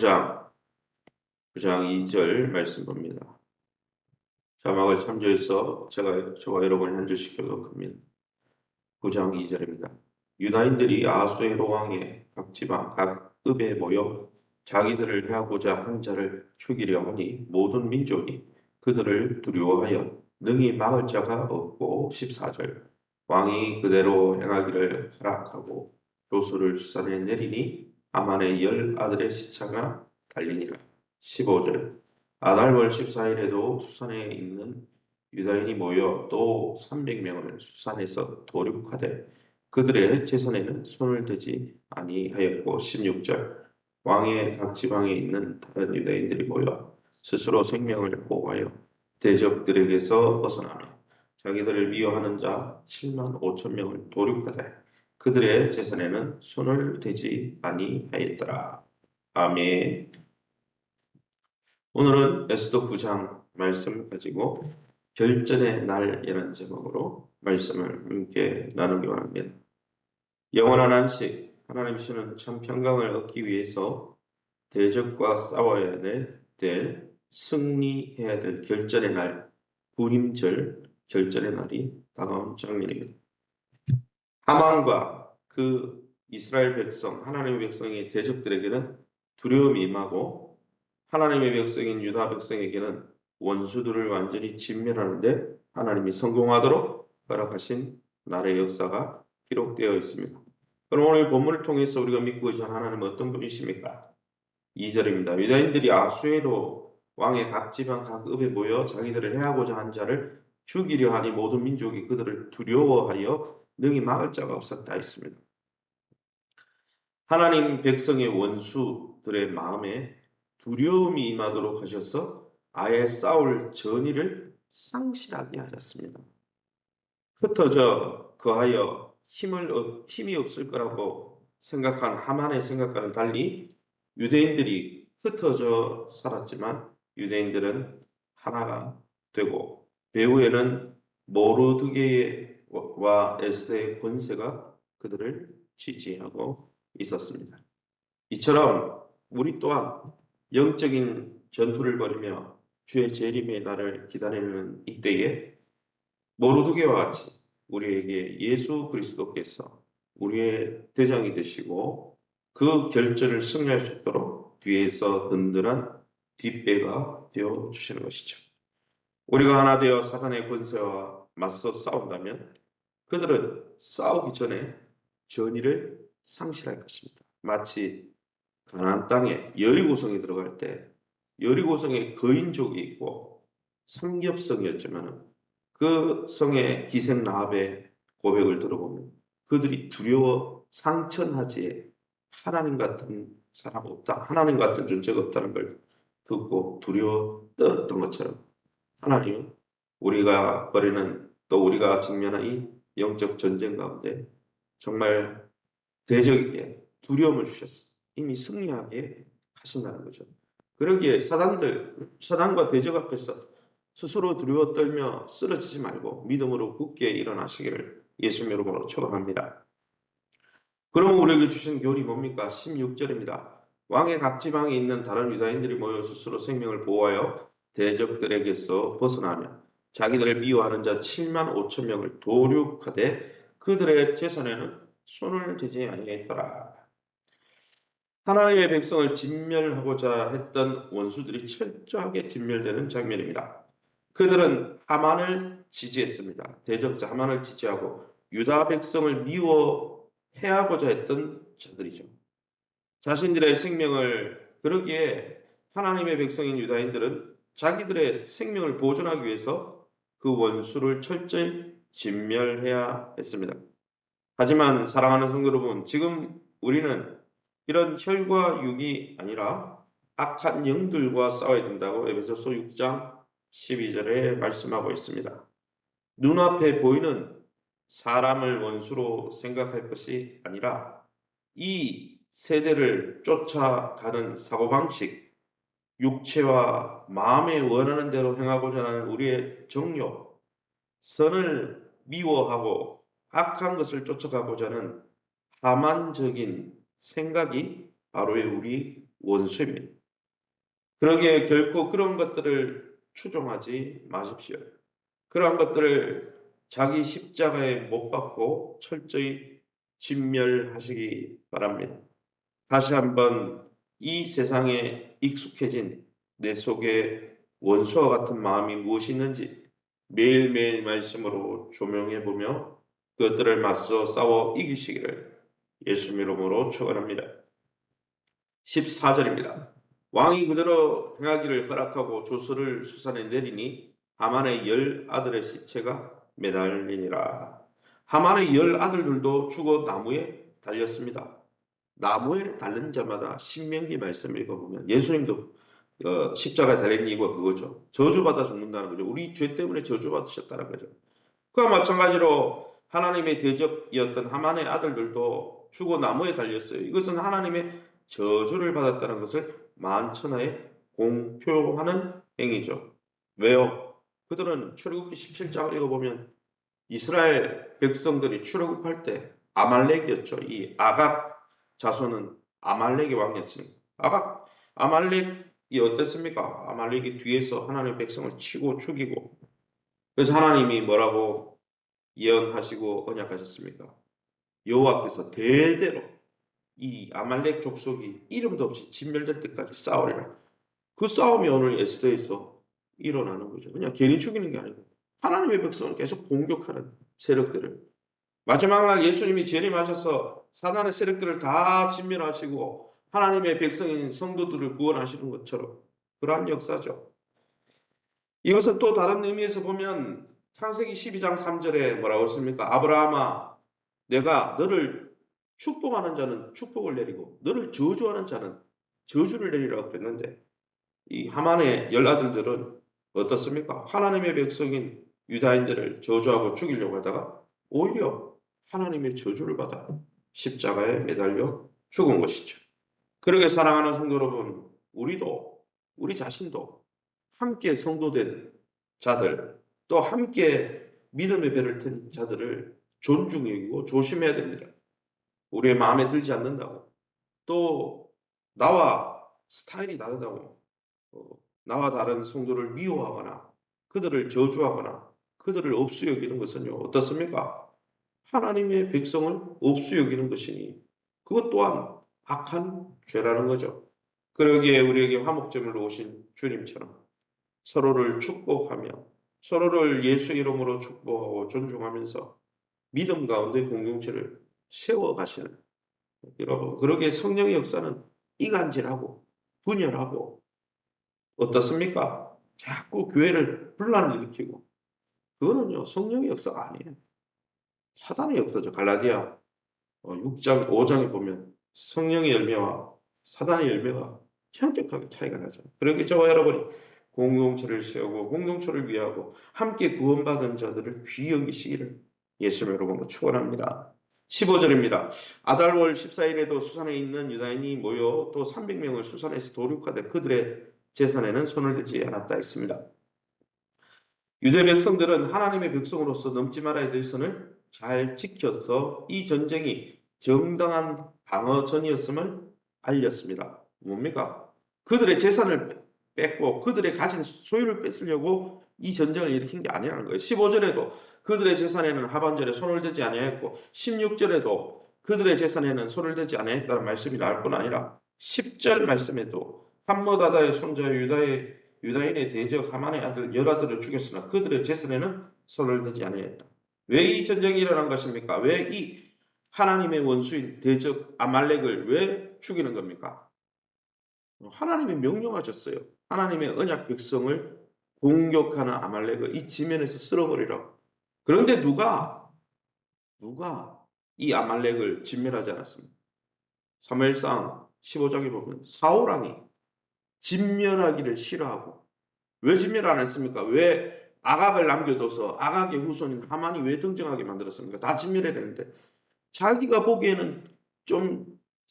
9장 2절 말씀 봅니다. 자막을 참조해서 저와 여러분이 한 절씩 교독합니다. 9장 2절입니다. 유다인들이 아하수에로 왕의 각 지방 각 읍에 모여 자기들을 해하고자 한 자를 죽이려 하니 모든 민족이 그들을 두려워하여 능히 막을 자가 없고 14절 왕이 그대로 행하기를 허락하고 조수를 수산에 내리니 아만의 10아들의 시차가 달리니라. 15절 아달월 14일에도 수산에 있는 유다인이 모여 또 300명을 수산에서 도륙하되 그들의 재산에는 손을 대지 아니하였고 16절 왕의 각 지방에 있는 다른 유다인들이 모여 스스로 생명을 보호하여 대적들에게서 벗어나며 자기들을 미워하는 자 7만 5천 명을 도륙하되 그들의 재산에는 손을 대지 아니하였더라. 아멘. 오늘은 에스더 9장 말씀을 가지고 결전의 날이라는 제목으로 말씀을 함께 나누기 원합니다. 영원한 안식, 하나님 주시는 참 평강을 얻기 위해서 대적과 싸워야 될 승리해야 될 결전의 날, 불임절 결전의 날이 다가온 장면입니다. 하만과 그 이스라엘 백성, 하나님의 백성의 대적들에게는 두려움이 임하고 하나님의 백성인 유다 백성에게는 원수들을 완전히 진멸하는데 하나님이 성공하도록 허락하신 나라의 역사가 기록되어 있습니다. 그럼 오늘 본문을 통해서 우리가 믿고 의지하는 하나님은 어떤 분이십니까? 2절입니다. 유다인들이 아수에로 왕의 각 지방 각 읍에 모여 자기들을 해하고자 한 자를 죽이려 하니 모든 민족이 그들을 두려워하여 능히 막을 자가 없었다 했습니다. 하나님 백성의 원수들의 마음에 두려움이 임하도록 하셔서 아예 싸울 전의를 상실하게 하셨습니다. 흩어져 거하여 힘이 없을 거라고 생각한 하만의 생각과는 달리 유대인들이 흩어져 살았지만 유대인들은 하나가 되고 배후에는 모르드게와 에스더의 권세가 그들을 지지하고 있었습니다. 이처럼 우리 또한 영적인 전투를 벌이며 주의 재림의 날을 기다리는 이때에 모르드게와 같이 우리에게 예수 그리스도께서 우리의 대장이 되시고 그 결전을 승리할 수 있도록 뒤에서 든든한 뒷배가 되어 주시는 것이죠. 우리가 하나 되어 사단의 권세와 맞서 싸운다면 그들은 싸우기 전에 전의를 상실할 것입니다. 마치 가나안 땅에 여리고성에 들어갈 때 여리고성에 거인족이 있고 삼겹성이었지만 그 성의 기생 라합의 고백을 들어보면 그들이 두려워 상천하지 하나님 같은 사람 없다. 하나님 같은 존재가 없다는 걸 듣고 두려워 떨었던 것처럼 하나님은 우리가 벌이는 또 우리가 직면한 이 영적 전쟁 가운데 정말 대적에게 두려움을 주셨어. 이미 승리하게 하신다는 거죠. 그러기에 사단과 대적 앞에서 스스로 두려워 떨며 쓰러지지 말고 믿음으로 굳게 일어나시기를 예수님 이름으로 축원합니다. 그러면 우리에게 주신 교훈이 뭡니까? 16절입니다. 왕의 각 지방에 있는 다른 유다인들이 모여 스스로 생명을 보호하여 대적들에게서 벗어나며 자기들을 미워하는 자 7만 5천 명을 도륙하되 그들의 재산에는 손을 대지 아니하였더라. 하나님의 백성을 진멸하고자 했던 원수들이 철저하게 진멸되는 장면입니다. 그들은 하만을 지지했습니다. 대적자 하만을 지지하고 유다 백성을 미워해하고자 했던 자들이죠. 자신들의 생명을 그러기에 하나님의 백성인 유다인들은 자기들의 생명을 보존하기 위해서 그 원수를 철저히 진멸해야 했습니다. 하지만 사랑하는 성도 여러분, 지금 우리는 이런 혈과 육이 아니라 악한 영들과 싸워야 된다고 에베소서 6장 12절에 말씀하고 있습니다. 눈앞에 보이는 사람을 원수로 생각할 것이 아니라 이 세대를 쫓아가는 사고방식, 육체와 마음에 원하는 대로 행하고자 하는 우리의 정욕, 선을 미워하고 악한 것을 쫓아가고자 하는 하만적인 생각이 바로 우리 원수입니다. 그러기에 결코 그런 것들을 추종하지 마십시오. 그러한 것들을 자기 십자가에 못 박고 철저히 진멸하시기 바랍니다. 다시 한번 이 세상에 익숙해진 내 속에 원수와 같은 마음이 무엇이 있는지 매일매일 말씀으로 조명해보며 그것들을 맞서 싸워 이기시기를 예수님 이름으로 축원합니다. 14절입니다. 왕이 그대로 행하기를 허락하고 조서를 수산에 내리니 하만의 10아들의 시체가 매달리니라. 하만의 10아들들도 죽어 나무에 달렸습니다. 나무에 달린 자마다 신명기 말씀을 읽어보면 예수님도 십자가에 달린 이유가 그거죠. 저주받아 죽는다는 거죠. 우리 죄 때문에 저주받으셨다는 거죠. 그와 마찬가지로 하나님의 대적이었던 하만의 아들들도 죽어 나무에 달렸어요. 이것은 하나님의 저주를 받았다는 것을 만천하에 공표하는 행위죠. 왜요? 그들은 출애굽기 17장을 읽어보면 이스라엘 백성들이 출애굽할 때 아말렉이었죠. 이 아각 자손은 아말렉의 왕이었습니다. 아말렉이 어땠습니까? 아말렉이 뒤에서 하나님의 백성을 치고 죽이고 그래서 하나님이 뭐라고 예언하시고 언약하셨습니까? 여호와께서 대대로 이 아말렉 족속이 이름도 없이 진멸될 때까지 싸우리라. 그 싸움이 오늘 에스더에서 일어나는 거죠. 그냥 괜히 죽이는 게 아니고 하나님의 백성을 계속 공격하는 세력들을 마지막 날 예수님이 재림하셔서 사단의 세력들을 다 진멸하시고 하나님의 백성인 성도들을 구원하시는 것처럼 그러한 역사죠. 이것은 또 다른 의미에서 보면 창세기 12장 3절에 뭐라고 했습니까? 아브라함아 내가 너를 축복하는 자는 축복을 내리고 너를 저주하는 자는 저주를 내리라고 그랬는데 이 하만의 10아들들은 어떻습니까? 하나님의 백성인 유다인들을 저주하고 죽이려고 하다가 오히려 하나님의 저주를 받아 십자가에 매달려 죽은 것이죠. 그러게 사랑하는 성도 여러분, 우리 자신도 함께 성도된 자들, 또 함께 믿음의 배를 탄 자들을 존중하고 조심해야 됩니다. 우리의 마음에 들지 않는다고, 또 나와 스타일이 다르다고, 나와 다른 성도를 미워하거나 그들을 저주하거나 그들을 없이 여기는 것은요, 어떻습니까? 하나님의 백성을 없이 여기는 것이니 그것 또한 악한 죄라는 거죠. 그러기에 우리에게 화목제물로 오신 주님처럼 서로를 축복하며 서로를 예수 이름으로 축복하고 존중하면서 믿음 가운데 공동체를 세워가시는 여러분, 그러기에 성령의 역사는 이간질하고 분열하고 어떻습니까? 자꾸 교회를 분란을 일으키고 그거는요 성령의 역사가 아니에요. 사단의 역사죠. 갈라디아 6장 5장에 보면 성령의 열매와 사단의 열매가 현격하게 차이가 나죠. 그러기 저와 여러분이 공동체를 세우고 공동체를 위하고 함께 구원받은 자들을 귀히 여기시기를 예수님 여러분으로 축원합니다. 15절입니다. 아달월 14일에도 수산에 있는 유다인이 모여 또 300명을 수산에서 도륙하되 그들의 재산에는 손을 대지 않았다 했습니다. 유대 백성들은 하나님의 백성으로서 넘지 말아야 될 선을 잘 지켜서 이 전쟁이 정당한 방어전이었음을 알렸습니다. 뭡니까? 그들의 재산을 뺏고 그들의 가진 소유를 뺏으려고 이 전쟁을 일으킨 게 아니라는 거예요. 15절에도 그들의 재산에는 하반절에 손을 대지 아니하였고 16절에도 그들의 재산에는 손을 대지 아니하였다는 말씀이 나올 뿐 아니라 10절 말씀에도 함므다다의 손자 유다인의 대적 하만의 아들 열아들을 죽였으나 그들의 재산에는 손을 대지 아니하였다. 왜 이 전쟁이 일어난 것입니까? 왜 이 하나님의 원수인 대적 아말렉을 왜 죽이는 겁니까? 하나님이 명령하셨어요. 하나님의 언약 백성을 공격하는 아말렉을 이 지면에서 쓸어버리라고. 그런데 누가 이 아말렉을 진멸하지 않았습니다. 사무엘상 15장에 보면 사울왕이 진멸하기를 싫어하고 왜 진멸 안 했습니까? 왜 아각을 남겨둬서 아각의 후손인 하만이 왜 등장하게 만들었습니까? 다 진멸해야 되는데 자기가 보기에는 좀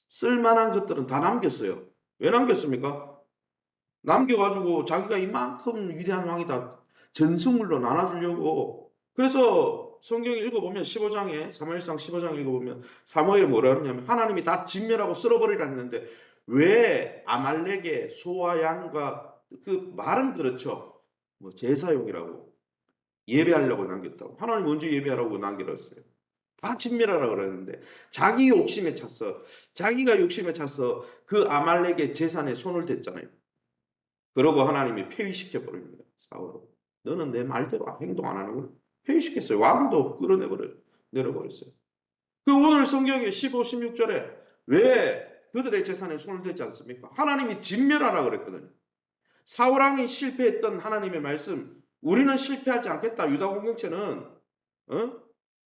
쓸만한 것들은 다 남겼어요. 왜 남겼습니까? 남겨가지고 자기가 이만큼 위대한 왕이다. 전승물로 나눠주려고. 그래서 성경 읽어보면 15장에 사무엘상 15장 읽어보면 사무엘이 뭐라 하냐면 하나님이 다 진멸하고 쓸어버리라 했는데 왜 아말렉의 소와 양과 그 말은 그렇죠. 뭐 제사용이라고 예배하려고 남겼다고. 하나님 언제 예배하라고 남겼어요? 다 진멸하라 그러는데 자기 욕심에 찼어. 자기가 욕심에 차서 그 아말렉의 재산에 손을 댔잖아요. 그러고 하나님이 폐위시켜 버립니다. 사울을. 너는 내 말대로 행동 안 하는구나. 폐위시켰어요. 왕도 내려버렸어요. 그 오늘 성경에 15, 16절에 왜 그들의 재산에 손을 대지 않습니까? 하나님이 진멸하라 그랬거든요. 사울왕이 실패했던 하나님의 말씀, 우리는 실패하지 않겠다. 유다 공동체는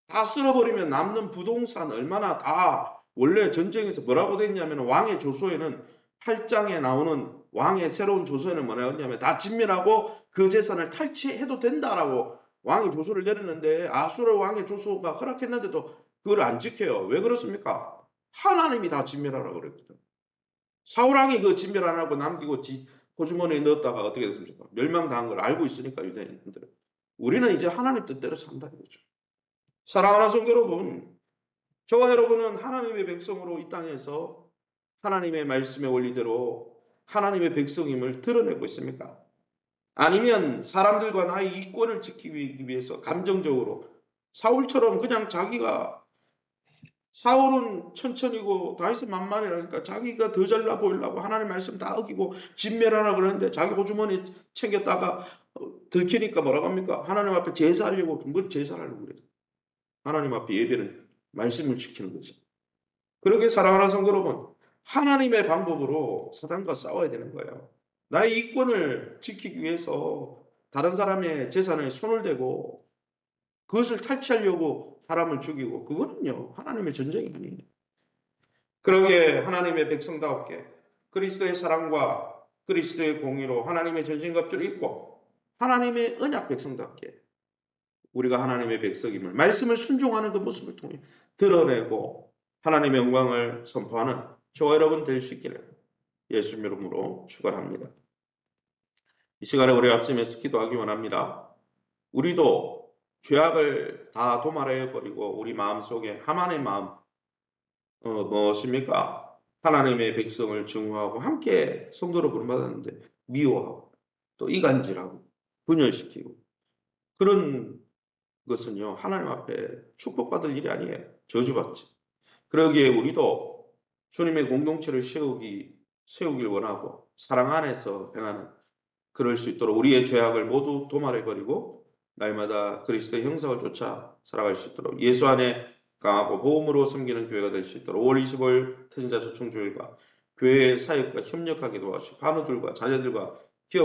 다 쓸어버리면 남는 부동산 얼마나 다 원래 전쟁에서 뭐라고 됐냐면 왕의 조서에는 8장에 나오는 왕의 새로운 조서에는 뭐냐면 다 진멸하고 그 재산을 탈취해도 된다라고 왕의 조서를 내렸는데 아수르 왕의 조서가 허락했는데도 그걸 안 지켜요. 왜 그렇습니까? 하나님이 다 진멸하라고 그랬거든. 사울왕이 그 진멸 안 하고 남기고 호주머니에 넣었다가 어떻게 됐습니까? 멸망당한 걸 알고 있으니까 유대인들은. 우리는 이제 하나님 뜻대로 산다 이거죠. 사랑하는 성도 여러분, 저와 여러분은 하나님의 백성으로 이 땅에서 하나님의 말씀의 원리대로 하나님의 백성임을 드러내고 있습니까? 아니면 사람들과 나의 이권을 지키기 위해서 감정적으로 사울처럼 그냥 사울은 천천히고 다윗은 만만이라니까 자기가 더 잘나 보이려고 하나님 말씀 다 어기고 진멸하라 그러는데 자기 호주머니 챙겼다가 들키니까 뭐라고 합니까? 하나님 앞에 제사하려고 뭘 제사하려고 그래요. 하나님 앞에 예배는 말씀을 지키는 거지. 그렇게 사랑하는 성도 여러분, 하나님의 방법으로 사단과 싸워야 되는 거예요. 나의 이권을 지키기 위해서 다른 사람의 재산에 손을 대고 그것을 탈취하려고 사람을 죽이고 그거는요 하나님의 전쟁이 아니에요. 그러기에 하나님의 백성다웠게 그리스도의 사랑과 그리스도의 공의로 하나님의 전쟁갑주를 입고 하나님의 언약 백성답게 우리가 하나님의 백성임을 말씀을 순종하는 그 모습을 통해 드러내고 하나님의 영광을 선포하는 저와 여러분 될 수 있기를 예수님 이름으로 축원합니다. 이 시간에 우리 앞서면서 기도하기 원합니다. 우리도 죄악을 다 도말해 버리고 우리 마음속에 하만의 마음 무엇입니까? 하나님의 백성을 증오하고 함께 성도로 부름받았는데 미워하고 또 이간질하고 분열시키고 그런 것은요 하나님 앞에 축복받을 일이 아니에요. 저주받지. 그러기에 우리도 주님의 공동체를 세우길 원하고 사랑 안에서 행하는 그럴 수 있도록 우리의 죄악을 모두 도말해버리고 날마다 그리스도의 형상을 쫓아 살아갈 수 있도록 예수 안에 강하고 보험으로 섬기는 교회가 될 수 있도록 5월 25일 태진자 초청주일과 교회의 사역과 협력하게 도와주시고 간우들과 자녀들과